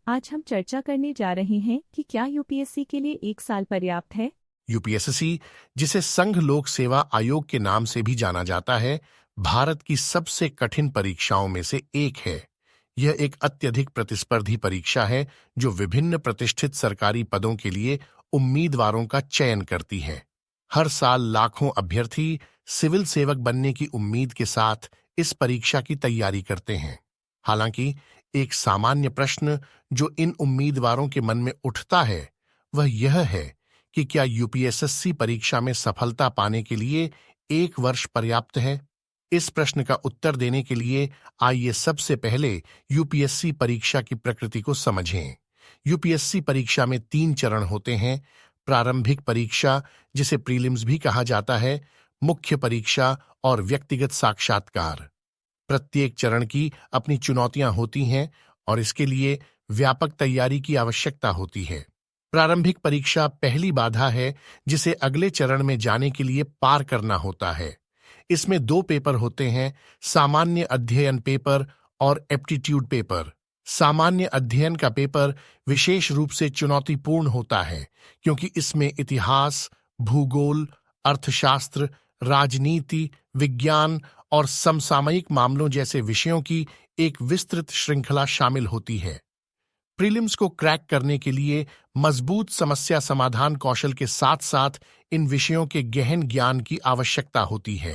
आज हम चर्चा करने जा रहे हैं कि क्या यूपीएससी के लिए 1 साल पर्याप्त है। यूपीएससी, जिसे संघ लोक सेवा आयोग के नाम से भी जाना जाता है, भारत की सबसे कठिन परीक्षाओं में से एक है। यह एक अत्यधिक प्रतिस्पर्धी परीक्षा है जो विभिन्न प्रतिष्ठित सरकारी पदों के लिए उम्मीदवारों का चयन करती है। हर साल लाखों अभ्यर्थी सिविल सेवक बनने की उम्मीद के साथ इस परीक्षा की तैयारी करते हैं। हालांकि एक सामान्य प्रश्न जो इन उम्मीदवारों के मन में उठता है वह यह है कि क्या यूपीएसएससी परीक्षा में सफलता पाने के लिए 1 वर्ष पर्याप्त है। इस प्रश्न का उत्तर देने के लिए आइए सबसे पहले यूपीएससी परीक्षा की प्रकृति को समझें। यूपीएससी परीक्षा में 3 चरण होते हैं। प्रारंभिक परीक्षा, जिसे प्रीलिम्स भी कहा जाता है, मुख्य परीक्षा और व्यक्तिगत साक्षात्कार। प्रत्येक चरण की अपनी चुनौतियां होती हैं और इसके लिए व्यापक तैयारी की आवश्यकता होती है। प्रारंभिक परीक्षा पहली बाधा है जिसे अगले चरण में जाने के लिए पार करना होता है। इसमें 2 पेपर होते हैं, सामान्य अध्ययन पेपर और एप्टीट्यूड पेपर। सामान्य अध्ययन का पेपर विशेष रूप से चुनौतीपूर्ण होता है क्योंकि इसमें इतिहास, भूगोल, अर्थशास्त्र, राजनीति, विज्ञान और समसामयिक मामलों जैसे विषयों की एक विस्तृत श्रृंखला शामिल होती है। प्रीलिम्स को क्रैक करने के लिए मजबूत समस्या समाधान कौशल के साथ साथ इन विषयों के गहन ज्ञान की आवश्यकता होती है।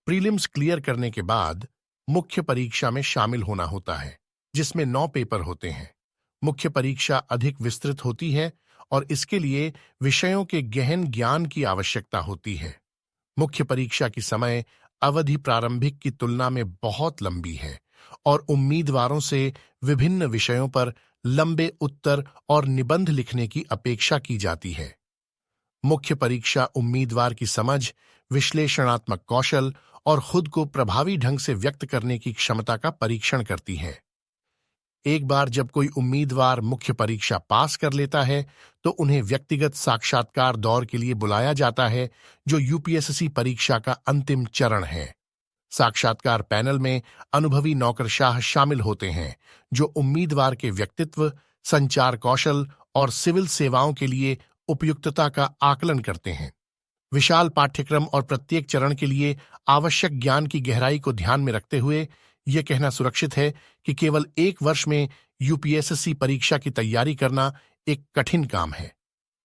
प्रीलिम्स क्लियर करने के बाद मुख्य परीक्षा में शामिल होना होता है, जिसमें 9 पेपर होते हैं। मुख्य परीक्षा अधिक विस्तृत होती है और इसके लिए विषयों के गहन ज्ञान की आवश्यकता होती है। मुख्य परीक्षा की समय अवधि प्रारंभिक की तुलना में बहुत लंबी है और उम्मीदवारों से विभिन्न विषयों पर लंबे उत्तर और निबंध लिखने की अपेक्षा की जाती है। मुख्य परीक्षा उम्मीदवार की समझ, विश्लेषणात्मक कौशल और खुद को प्रभावी ढंग से व्यक्त करने की क्षमता का परीक्षण करती है। एक बार जब कोई उम्मीदवार मुख्य परीक्षा पास कर लेता है तो उन्हें व्यक्तिगत साक्षात्कार दौर के लिए बुलाया जाता है, जो यूपीएससी परीक्षा का अंतिम चरण है। साक्षात्कार पैनल में अनुभवी नौकरशाह शामिल होते हैं जो उम्मीदवार के व्यक्तित्व, संचार कौशल और सिविल सेवाओं के लिए उपयुक्तता का आकलन करते हैं। विशाल पाठ्यक्रम और प्रत्येक चरण के लिए आवश्यक ज्ञान की गहराई को ध्यान में रखते हुए यह कहना सुरक्षित है कि केवल 1 वर्ष में यूपीएससी परीक्षा की तैयारी करना एक कठिन काम है।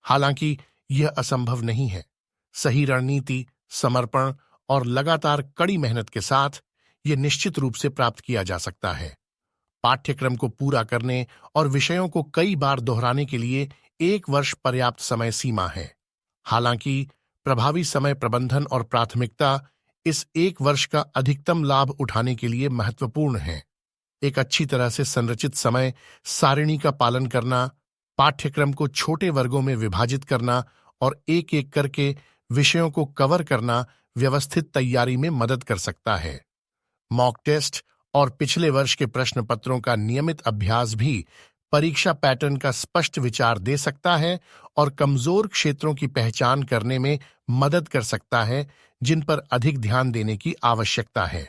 हालांकि यह असंभव नहीं है। सही रणनीति, समर्पण और लगातार कड़ी मेहनत के साथ यह निश्चित रूप से प्राप्त किया जा सकता है। पाठ्यक्रम को पूरा करने और विषयों को कई बार दोहराने के लिए 1 वर्ष पर्याप्त समय सीमा है। हालांकि प्रभावी समय प्रबंधन और प्राथमिकता इस 1 वर्ष का अधिकतम लाभ उठाने के लिए महत्वपूर्ण है। एक अच्छी तरह से संरचित समय सारिणी का पालन करना, पाठ्यक्रम को छोटे वर्गों में विभाजित करना और एक एक करके विषयों को कवर करना व्यवस्थित तैयारी में मदद कर सकता है। मॉक टेस्ट और पिछले वर्ष के प्रश्न पत्रों का नियमित अभ्यास भी परीक्षा पैटर्न का स्पष्ट विचार दे सकता है और कमजोर क्षेत्रों की पहचान करने में मदद कर सकता है जिन पर अधिक ध्यान देने की आवश्यकता है।